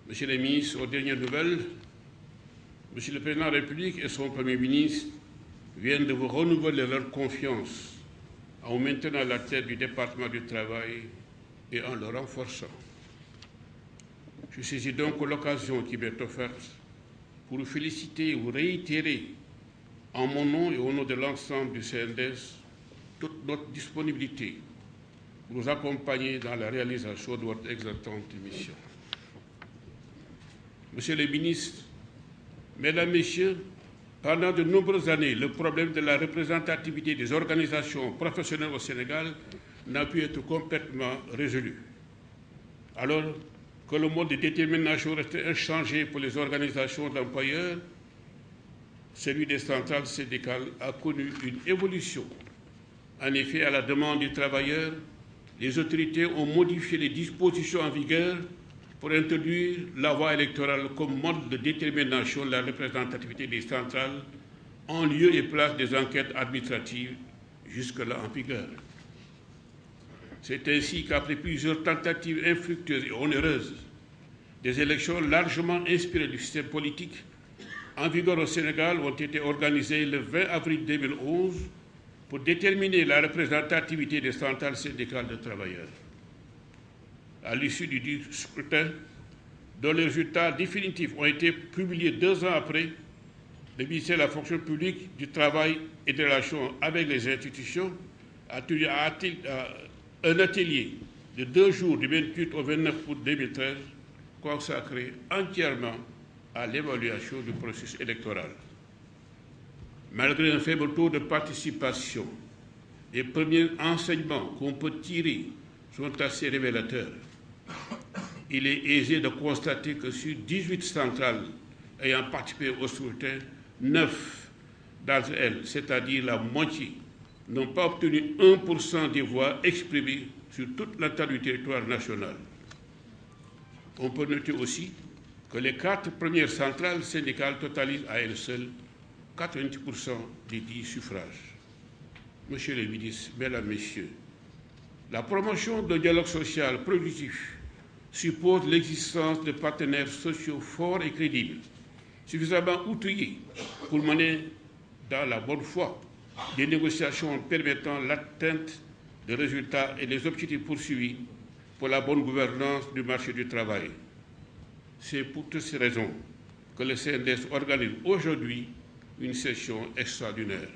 Monsieur les ministres, aux dernières nouvelles, Monsieur le Président de la République et son Premier ministre viennent de vous renouveler leur confiance en vous maintenant à la tête du département du travail et en le renforçant. Je saisis donc l'occasion qui m'est offerte pour vous féliciter et vous réitérer, en mon nom et au nom de l'ensemble du CNDS, toute notre disponibilité pour vous accompagner dans la réalisation de votre exaltante mission. Monsieur le ministre, Mesdames, Messieurs, pendant de nombreuses années, le problème de la représentativité des organisations professionnelles au Sénégal n'a pu être complètement résolu. Alors que le mode de détermination restait inchangé pour les organisations d'employeurs, celui des centrales syndicales a connu une évolution. En effet, à la demande des travailleurs, les autorités ont modifié les dispositions en vigueur pour introduire la voie électorale comme mode de détermination de la représentativité des centrales en lieu et place des enquêtes administratives jusque-là en vigueur. C'est ainsi qu'après plusieurs tentatives infructueuses et onéreuses, des élections largement inspirées du système politique en vigueur au Sénégal ont été organisées le 20 avril 2011 pour déterminer la représentativité des centrales syndicales de travailleurs. À l'issue du scrutin, dont les résultats définitifs ont été publiés 2 ans après, le ministère de la fonction publique, du travail et des relations avec les institutions a tenu un atelier de 2 jours du 28 au 29 août 2013 consacré entièrement à l'évaluation du processus électoral. Malgré un faible taux de participation, les premiers enseignements qu'on peut tirer sont assez révélateurs. Il est aisé de constater que sur 18 centrales ayant participé au scrutin, 9 d'entre elles, c'est-à-dire la moitié, n'ont pas obtenu 1% des voix exprimées sur toute l'étendue du territoire national. On peut noter aussi que les 4 premières centrales syndicales totalisent à elles seules 90% des 10 suffrages. Monsieur le ministre, Mesdames, Messieurs, la promotion d'un dialogue social productif suppose l'existence de partenaires sociaux forts et crédibles, suffisamment outillés pour mener dans la bonne foi des négociations permettant l'atteinte des résultats et des objectifs poursuivis pour la bonne gouvernance du marché du travail. C'est pour toutes ces raisons que le CNDS organise aujourd'hui une session extraordinaire.